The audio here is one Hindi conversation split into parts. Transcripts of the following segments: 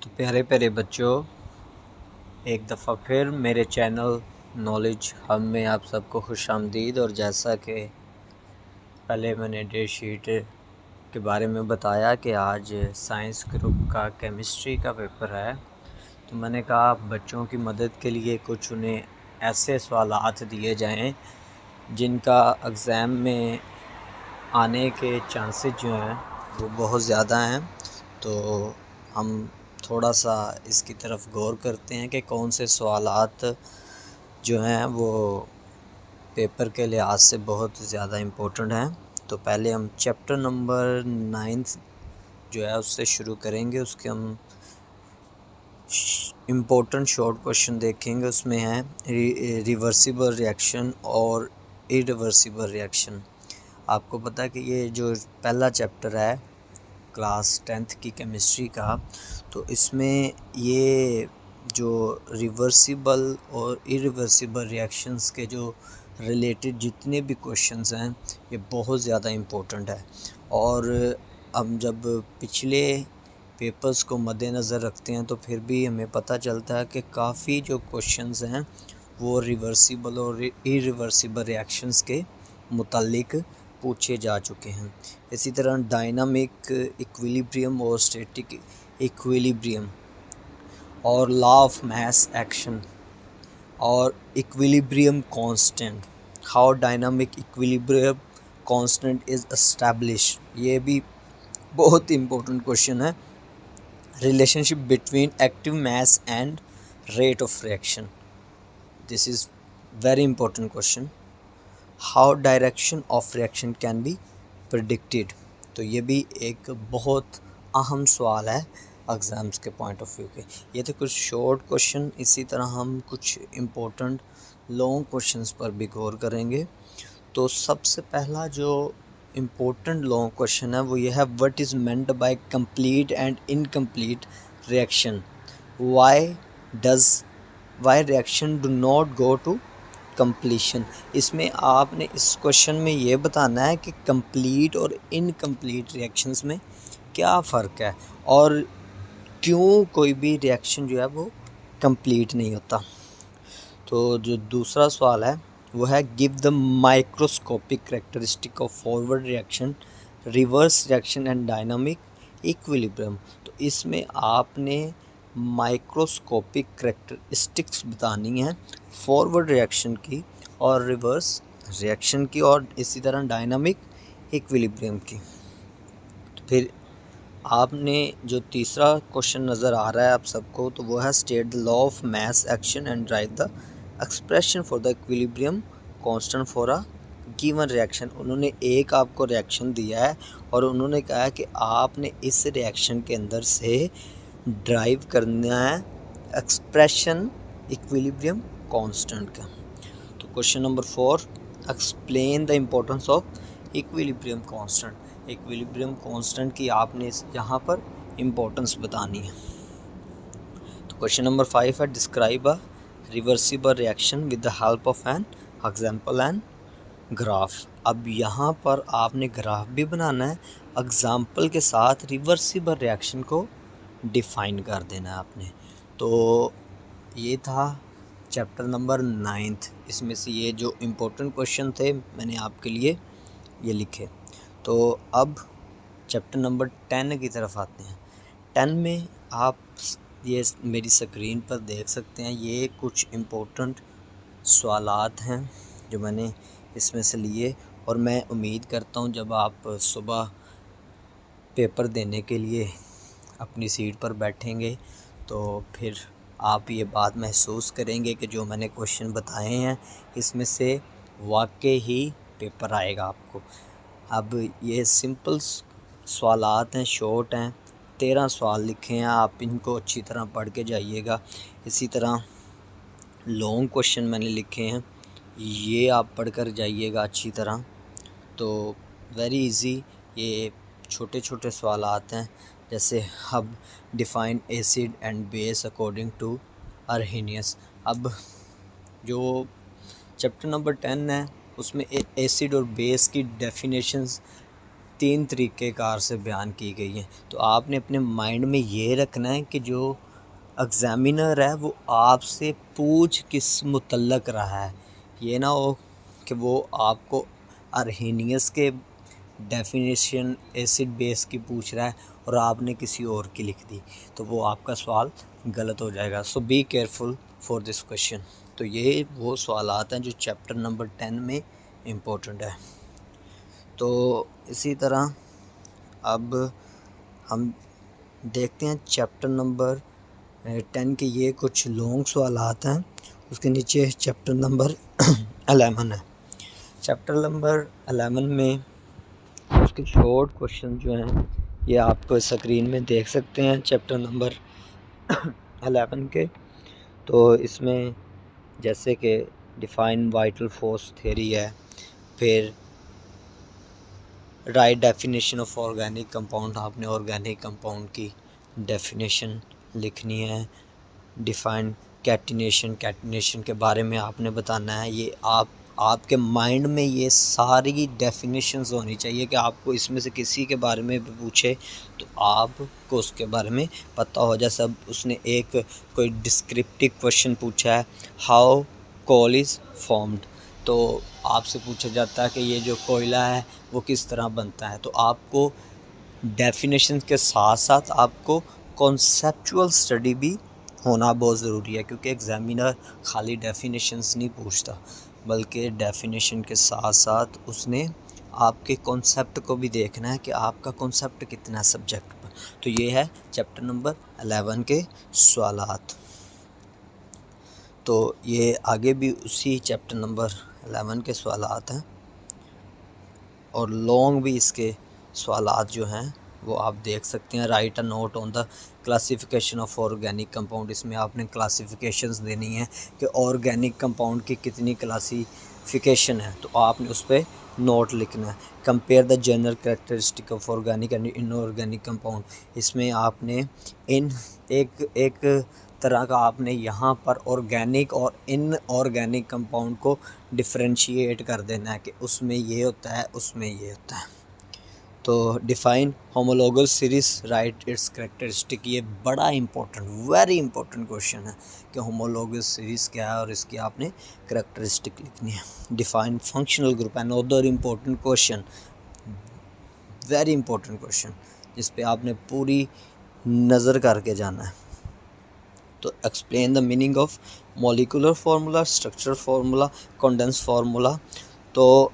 तो प्यारे प्यारे बच्चों, एक दफ़ा फिर मेरे चैनल नॉलेज हब में आप सबको खुशामदीद। और जैसा कि पहले मैंने डेट शीट के बारे में बताया कि आज साइंस ग्रुप का केमिस्ट्री का पेपर है, तो मैंने कहा बच्चों की मदद के लिए कुछ उन्हें ऐसे सवालात दिए जाएं जिनका एग्ज़ाम में आने के चांसेस जो हैं वो बहुत ज़्यादा हैं। तो हम थोड़ा सा इसकी तरफ गौर करते हैं कि कौन से सवालात जो हैं वो पेपर के लिहाज से बहुत ज़्यादा इम्पोर्टेंट हैं। तो पहले हम चैप्टर नंबर 9 जो है उससे शुरू करेंगे। उसके हम इम्पोर्टेंट शॉर्ट क्वेश्चन देखेंगे। उसमें है रिवर्सिबल रिएक्शन और इरिवर्सिबल रिएक्शन। आपको पता है कि ये जो पहला चैप्टर है क्लास 10th की केमिस्ट्री का, तो इसमें ये जो रिवर्सिबल और इरिवर्सिबल रिएक्शंस के जो रिलेटेड जितने भी क्वेश्चंस हैं ये बहुत ज़्यादा इम्पोर्टेंट है। और हम जब पिछले पेपर्स को मद्देनज़र रखते हैं तो फिर भी हमें पता चलता है कि काफ़ी जो क्वेश्चंस हैं वो रिवर्सिबल और इरिवर्सिबल रिएक्शंस के मुतालिक पूछे जा चुके हैं। इसी तरह डायनामिक इक्विलिब्रियम और स्टैटिक इक्विलिब्रियम और लॉ ऑफ मास एक्शन और equilibrium constant, how dynamic equilibrium constant is established, ये भी बहुत इंपॉर्टेंट क्वेश्चन है। Relationship between active mass and rate of reaction, this is very important question. How direction of reaction can be predicted, तो ये भी एक बहुत अहम सवाल है एग्ज़ाम्स के पॉइंट ऑफ व्यू के। ये तो कुछ शॉर्ट क्वेश्चन, इसी तरह हम कुछ इम्पोर्टेंट लॉन्ग क्वेश्चंस पर भी गौर करेंगे। तो सबसे पहला जो इम्पोर्टेंट लॉन्ग क्वेश्चन है वो ये है, what is meant by complete and incomplete reaction, why reaction do not go to completion. इसमें आपने इस क्वेश्चन में ये बताना है कि कंप्लीट और इनकम्प्लीट रिएक्शंस में क्या फ़र्क है और क्यों कोई भी रिएक्शन जो है वो कंप्लीट नहीं होता। तो जो दूसरा सवाल है वो है, give the microscopic characteristic of forward reaction, reverse reaction and dynamic equilibrium. तो इसमें आपने माइक्रोस्कोपिक कैरेक्टरिस्टिक्स बतानी है फॉरवर्ड रिएक्शन की और रिवर्स रिएक्शन की और इसी तरह डायनामिक इक्विलिब्रियम की। तो फिर आपने जो तीसरा क्वेश्चन नज़र आ रहा है आप सबको, तो वो है, state the law of mass action and drive the expression for the equilibrium constant for a given reaction. उन्होंने एक आपको रिएक्शन दिया है और उन्होंने कहा है कि आपने इस रिएक्शन के अंदर से ड्राइव करना है एक्सप्रेशन इक्विलिब्रियम कांस्टेंट का। तो question number 4, explain the importance of equilibrium constant. Equilibrium constant की आपने यहाँ पर इम्पोर्टेंस बतानी है। तो क्वेश्चन नंबर 5 है, describe a reversible reaction with the help of an example and graph. अब यहाँ पर आपने ग्राफ भी बनाना है, एग्जाम्पल के साथ रिवर्सिबल रिएक्शन को डिफ़ाइन कर देना है आपने। तो ये था चैप्टर नंबर 9। इसमें से ये जो इम्पोर्टेंट क्वेश्चन थे मैंने आपके लिए ये लिखे। तो अब चैप्टर नंबर 10 की तरफ आते हैं। 10 में आप ये मेरी स्क्रीन पर देख सकते हैं, ये कुछ इम्पोर्टेंट सवालात हैं जो मैंने इसमें से लिए और मैं उम्मीद करता हूँ जब आप सुबह पेपर देने के लिए अपनी सीट पर बैठेंगे तो फिर आप ये बात महसूस करेंगे कि जो मैंने क्वेश्चन बताए हैं इसमें से वाकई ही पेपर आएगा आपको। अब ये सिंपल सवालात हैं, शॉर्ट हैं, 13 सवाल लिखे हैं, आप इनको अच्छी तरह पढ़ के जाइएगा। इसी तरह लॉन्ग क्वेश्चन मैंने लिखे हैं, ये आप पढ़ कर जाइएगा अच्छी तरह। तो वेरी इजी, ये छोटे छोटे सवालात हैं, जैसे अब define acid and base according to Arrhenius. अब जो चैप्टर नंबर 10 है उसमें एसिड और बेस की डेफिनेशंस 3 तरीक़ेकार से बयान की गई हैं। तो आपने अपने माइंड में ये रखना है कि जो एग्ज़ामिनर है वो आपसे पूछ किस मुतल्लक़ रहा है। ये ना हो कि वो आपको अर्हेनियस के डेफिनेशन एसिड बेस की पूछ रहा है और आपने किसी और की लिख दी, तो वो आपका सवाल गलत हो जाएगा। So be careful for this question. तो ये वो सवालात हैं जो चैप्टर नंबर 10 में इम्पोर्टेंट है। तो इसी तरह अब हम देखते हैं चैप्टर नंबर 10 के ये कुछ लॉन्ग सवालात हैं। उसके नीचे चैप्टर नंबर 11 है। चैप्टर नंबर 11 में उसके शॉर्ट क्वेश्चन जो हैं ये आप स्क्रीन में देख सकते हैं चैप्टर नंबर 11 के। तो इसमें जैसे कि डिफाइन वाइटल फोर्स थ्योरी है, फिर right definition of organic compound, आपने ऑर्गेनिक कंपाउंड की डेफिनेशन लिखनी है। डिफाइन कैटिनेशन के बारे में आपने बताना है। ये आपके माइंड में ये सारी डेफिनेशंस होनी चाहिए कि आपको इसमें से किसी के बारे में पूछे तो आपको उसके बारे में पता हो। जैसे अब उसने एक कोई डिस्क्रिप्टिव क्वेश्चन पूछा है, हाउ कोल इज़ फॉर्म्ड, तो आपसे पूछा जाता है कि ये जो कोयला है वो किस तरह बनता है। तो आपको डेफिनेशन के साथ साथ आपको कॉन्सेप्चुअल स्टडी भी होना बहुत ज़रूरी है, क्योंकि एग्ज़ामिनर खाली डेफिनेशंस नहीं पूछता, बल्कि डेफिनेशन के साथ साथ उसने आपके कॉन्सेप्ट को भी देखना है कि आपका कॉन्सेप्ट कितना सब्जेक्ट पर। तो ये है चैप्टर नंबर 11 के सवालात। तो ये आगे भी उसी चैप्टर नंबर 11 के सवालात हैं और लॉन्ग भी इसके सवालात जो हैं वो आप देख सकते हैं। Right a note on the classification of organic compound, इसमें आपने क्लासिफिकेशंस देनी है कि ऑर्गेनिक कंपाउंड की कितनी क्लासिफिकेशन है, तो आपने उस पर नोट लिखना है। Compare the general characteristic of organic and inorganic compound, इसमें आपने इन एक तरह का आपने यहाँ पर ऑर्गेनिक और इनऑर्गेनिक कंपाउंड को डिफरेंशिएट कर देना है कि उसमें ये होता है, उसमें ये होता है। तो define homologous series, right it's characteristic, ये बड़ा इंपॉर्टेंट, वेरी इंपॉर्टेंट क्वेश्चन है कि होमोलोगस सीरीज़ क्या है और इसकी आपने कैरेक्टरिस्टिक लिखनी है। Define functional group, another important question, very important question जिस पे आपने पूरी नज़र करके जाना है। तो explain the meaning of molecular formula, structure formula, condense formula. तो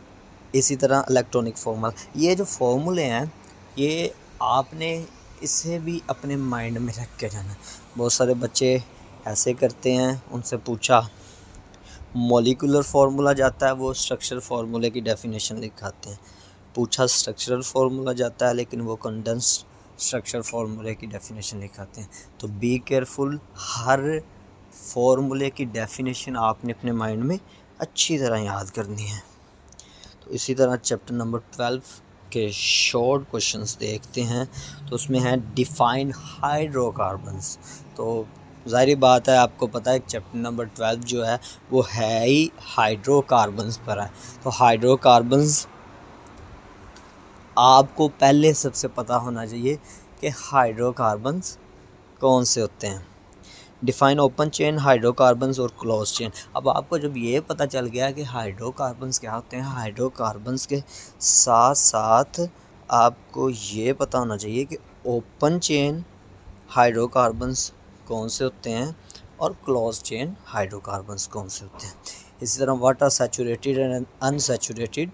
इसी तरह इलेक्ट्रॉनिक फार्मूला, ये जो फार्मूले हैं ये आपने इसे भी अपने माइंड में रख के जाना है। बहुत सारे बच्चे ऐसे करते हैं, उनसे पूछा मॉलिक्यूलर फार्मूला जाता है, वो स्ट्रक्चर फार्मूले की डेफिनेशन लिखाते हैं। पूछा स्ट्रक्चरल फार्मूला जाता है लेकिन वो कंडेंस्ड स्ट्रक्चर फार्मूले की डेफिनेशन लिखाते हैं। तो बी केयरफुल, हर फार्मूले की डेफिनेशन आपने अपने माइंड में अच्छी तरह याद करनी है। तो इसी तरह चैप्टर नंबर 12 के शॉर्ट क्वेश्चंस देखते हैं। तो उसमें है डिफाइन हाइड्रोकार्बन्स। तो ज़ाहिर बात है, आपको पता है चैप्टर नंबर 12 जो है वो है ही हाइड्रोकार्बन्स पर है। तो हाइड्रोकार्बन्स आपको पहले सबसे पता होना चाहिए कि हाइड्रोकार्बन्स कौन से होते हैं। डिफ़ाइन ओपन चेन, हाइड्रोकार्बन्स और क्लोज चेन। अब आपको जब ये पता चल गया कि हाइड्रोकार्बन्स क्या होते हैं, हाइड्रोकार्बन्स के साथ साथ आपको ये पता होना चाहिए कि ओपन चेन हाइड्रोकार्बन्स कौन से होते हैं और क्लोज चेन हाइड्रोकार्बन्स कौन से होते हैं। इसी तरह what are saturated and unsaturated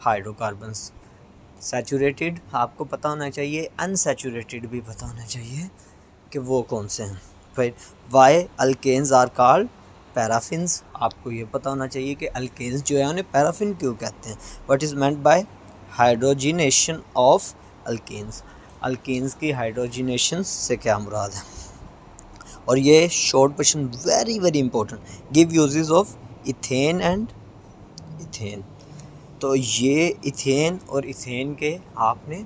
hydrocarbons. Saturated आपको पता होना चाहिए, अनसैचुरेटेड भी पता होना चाहिए कि वो कौन से हैं। फिर why alkanes are called paraffins, आपको ये पता होना चाहिए कि अल्केन्स जो है उन्हें पैराफिन क्यों कहते हैं। What is meant by hydrogenation of alkenes, alkenes की हाइड्रोजिनेशन से क्या मुराद है। और ये short question very very important, give uses of ethane and ethene. तो ये इथेन और इथेन के आपने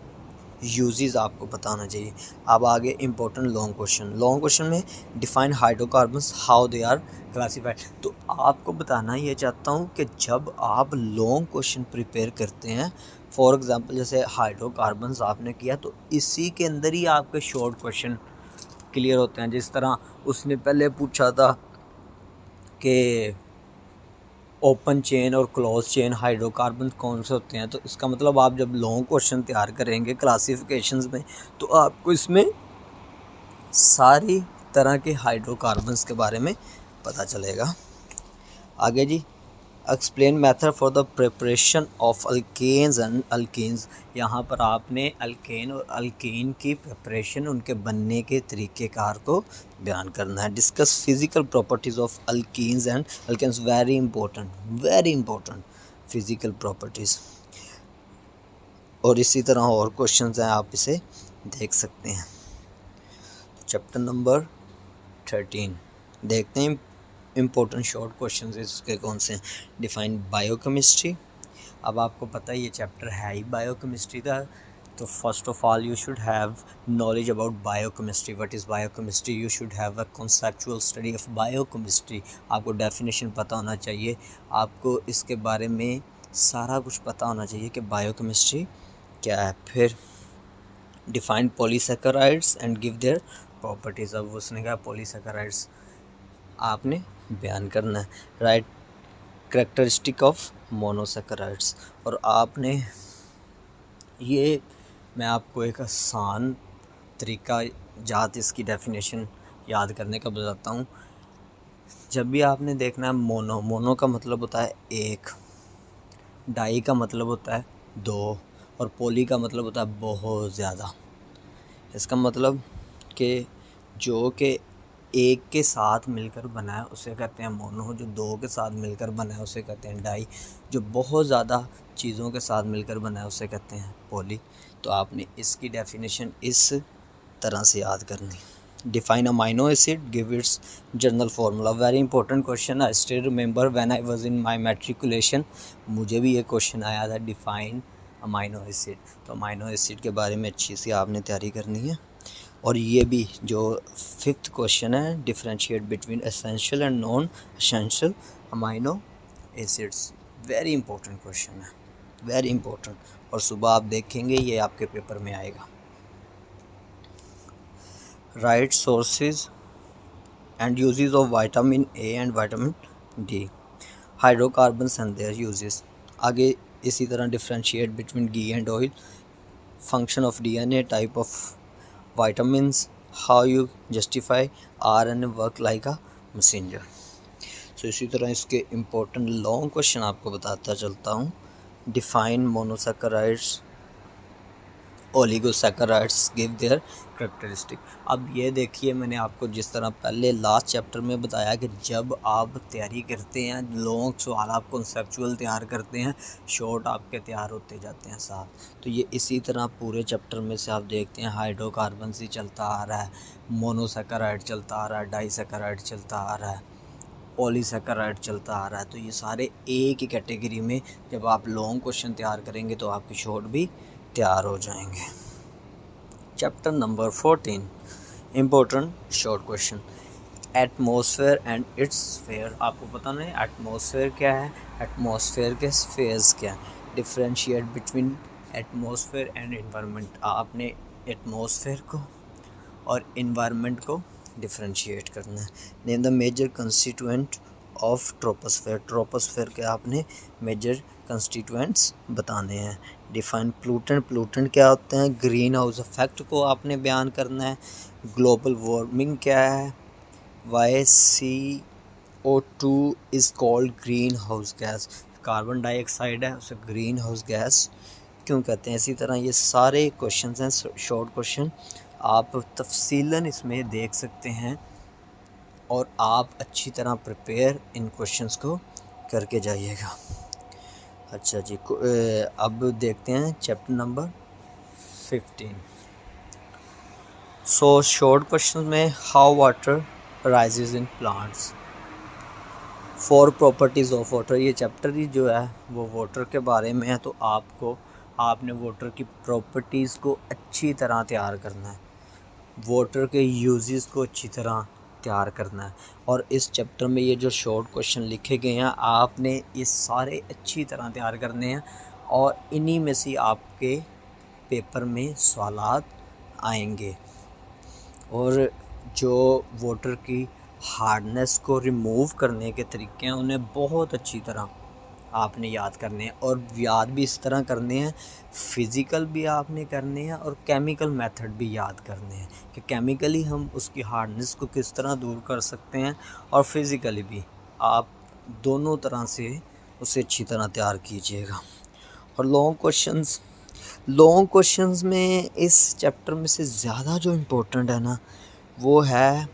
यूजेस आपको पता होना चाहिए। अब आगे इंपॉर्टेंट लॉन्ग क्वेश्चन में define hydrocarbons, how they are classified. तो आपको बताना ये चाहता हूँ कि जब आप लॉन्ग क्वेश्चन प्रिपेयर करते हैं फॉर एग्ज़ाम्पल जैसे हाइड्रोकार्बन्स आपने किया तो इसी के अंदर ही आपके शॉर्ट क्वेश्चन क्लियर होते हैं। जिस तरह उसने पहले पूछा था कि ओपन चेन और क्लोज चेन हाइड्रोकार्बन कौन से होते हैं, तो इसका मतलब आप जब लॉन्ग क्वेश्चन तैयार करेंगे क्लासिफिकेशंस में तो आपको इसमें सारी तरह के हाइड्रोकार्बन्स के बारे में पता चलेगा। आगे जी, explain method for the preparation of alkanes and alkenes. यहाँ पर आपने अल्केन और अल्कीन की प्रिपरेशन, उनके बनने के तरीक़ेकार को बयान करना है। Discuss physical properties of alkenes and alkanes, very important physical properties. और इसी तरह और क्वेश्चंस हैं, आप इसे देख सकते हैं। चैप्टर नंबर 13 देखते हैं इम्पोर्टेंट शॉर्ट क्वेश्चन इसके कौन से हैं। Define biochemistry. अब आपको पता है ये चैप्टर है ही बायोकेमिस्ट्री का, तो first of all you should have knowledge about biochemistry. What is biochemistry? You should have a conceptual study of biochemistry. आपको डेफिनेशन पता होना चाहिए, आपको इसके बारे में सारा कुछ पता होना चाहिए कि बायोकेमिस्ट्री क्या है। फिर define polysaccharides and give their properties. अब उसने कहा पॉलीसैकेराइड्स आपने बयान करना है। Right characteristic of monosaccharides. और आपने ये, मैं आपको एक आसान तरीका जात इसकी डेफिनेशन याद करने का बताता हूँ। जब भी आपने देखना है मोनो का मतलब होता है एक, डाई का मतलब होता है दो, और पोली का मतलब होता है बहुत ज़्यादा। इसका मतलब कि जो कि एक के साथ मिलकर बना है उसे कहते हैं मोनो, जो दो के साथ मिलकर बना है उसे कहते हैं डाई, जो बहुत ज़्यादा चीज़ों के साथ मिलकर बना है उसे कहते हैं पॉली। तो आपने इसकी डेफिनेशन इस तरह से याद करनी। Define amino acid, give its general formula. Very important question. I still remember when I was in my matriculation, मुझे भी ये क्वेश्चन आया था, डिफाइन अमाइनो एसिड। तो अमाइनो एसिड के बारे में अच्छी सी आपने तैयारी करनी है। और ये भी जो 5th क्वेश्चन है, differentiate between essential and non essential amino acids. Very important question है, वेरी इंपॉर्टेंट। और सुबह आप देखेंगे ये आपके पेपर में आएगा। Right sources and uses of vitamin A and vitamin D, hydrocarbons and there uses. आगे इसी तरह differentiate between ghee and oil, function of DNA, type of vitamins, how you justify RNA work like a messenger। so इसी तरह इसके इम्पोर्टेंट लॉन्ग क्वेश्चन आपको बताता चलता हूँ। Define monosaccharides, oligosaccharides, give their characteristic. अब ये देखिए, मैंने आपको जिस तरह पहले लास्ट चैप्टर में बताया कि जब आप तैयारी करते हैं, लॉन्ग सवाल आप कॉन्सेप्चुअल तैयार करते हैं, शॉर्ट आपके तैयार होते जाते हैं साथ। तो ये इसी तरह पूरे चैप्टर में से आप देखते हैं हाइड्रोकार्बन ही चलता आ रहा है, मोनोसैकेराइड चलता आ रहा है, डाइसैकेराइड चलता आ रहा है, पॉलीसैकेराइड चलता आ रहा है। तो ये सारे एक ही कैटेगरी में जब आप लॉन्ग क्वेश्चन तैयार करेंगे तो आपके शॉर्ट भी तैयार हो जाएंगे। Chapter number 14 important short question. Atmosphere and it's sphere. आपको पता नहीं एटमॉस्फेयर क्या है, एटमॉस्फेयर के स्फीयर्स क्या है। Differentiate between atmosphere and environment. आपने एटमॉस्फेयर को और एनवायरनमेंट को डिफरेंशिएट करना है। Name the major constituent of troposphere. Troposphere के आपने मेजर कंस्टिट्यूएंट्स बताने हैं। डिफाइन प्लूटेंट। प्लूटेंट क्या होते हैं? ग्रीन हाउस इफेक्ट को आपने बयान करना है। ग्लोबल वार्मिंग क्या है? Why CO2 is called greenhouse gas. Carbon dioxide है उसे ग्रीन हाउस गैस क्यों कहते हैं। इसी तरह ये सारे क्वेश्चंस हैं शॉर्ट क्वेश्चन, आप तफसीलन इसमें देख सकते हैं और आप अच्छी तरह प्रिपेयर इन क्वेश्चंस को करके जाइएगा। अच्छा जी, अब देखते हैं chapter number 15। So short question में how water rises in plants, 4 properties of water. ये चैप्टर ही जो है वो वाटर के बारे में है, तो आपने वाटर की प्रॉपर्टीज़ को अच्छी तरह तैयार करना है, वाटर के यूजेस को अच्छी तरह तैयार करना है। और इस चैप्टर में ये जो शॉर्ट क्वेश्चन लिखे गए हैं आपने ये सारे अच्छी तरह तैयार करने हैं। और इन्हीं में से आपके पेपर में सवालात आएंगे। और जो वाटर की हार्डनेस को रिमूव करने के तरीके हैं उन्हें बहुत अच्छी तरह आपने याद करने हैं, और याद भी इस तरह करने हैं, फ़िज़िकल भी आपने करने हैं और केमिकल मेथड भी याद करने हैं कि केमिकली हम उसकी हार्डनेस को किस तरह दूर कर सकते हैं, और फिज़िकली भी आप दोनों तरह से उसे अच्छी तरह तैयार कीजिएगा। और लॉन्ग क्वेश्चंस में इस चैप्टर में से ज़्यादा जो इम्पोर्टेंट है ना, वो है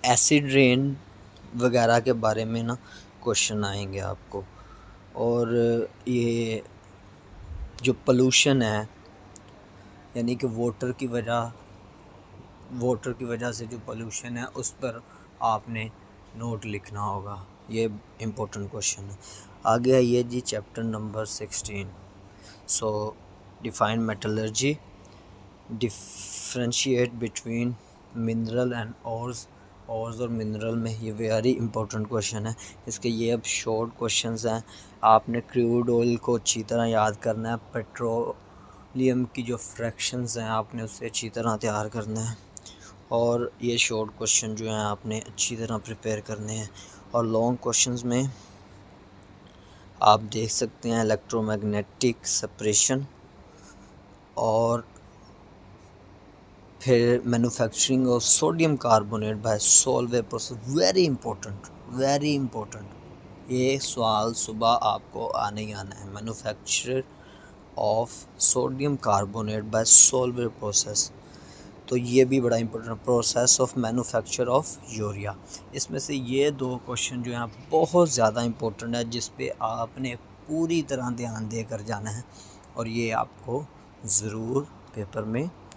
एसिड रेन वगैरह के बारे में ना क्वेश्चन आएंगे आपको। और ये जो पोल्यूशन है, यानी कि वाटर की वजह से जो पोल्यूशन है उस पर आपने नोट लिखना होगा। ये इम्पोर्टेंट क्वेश्चन है। आगे आइए जी chapter number 16। So define metallurgy, differentiate between mineral and ores और मिनरल में। ये वेरी इंपॉर्टेंट क्वेश्चन है। इसके ये अब शॉर्ट क्वेश्चंस हैं। आपने क्रूड ऑयल को अच्छी तरह याद करना है, पेट्रोलियम की जो फ्रैक्शंस हैं आपने उससे अच्छी तरह तैयार करना है, और ये शॉर्ट क्वेश्चन जो हैं आपने अच्छी तरह प्रिपेयर करने हैं। और लॉन्ग क्वेश्चंस में आप देख सकते हैं इलेक्ट्रोमैग्नेटिक सेपरेशन, और फिर manufacturing of sodium carbonate by Solvay process. Very important ये सवाल सुबह आपको आने ही आना है। Manufacture of sodium carbonate by Solvay process, तो ये भी बड़ा important. Process of manufacture of urea. इसमें से ये दो क्वेश्चन जो हैं बहुत ज़्यादा इंपॉर्टेंट है, जिस पे आपने पूरी तरह ध्यान देकर जाना है, और ये आपको ज़रूर पेपर में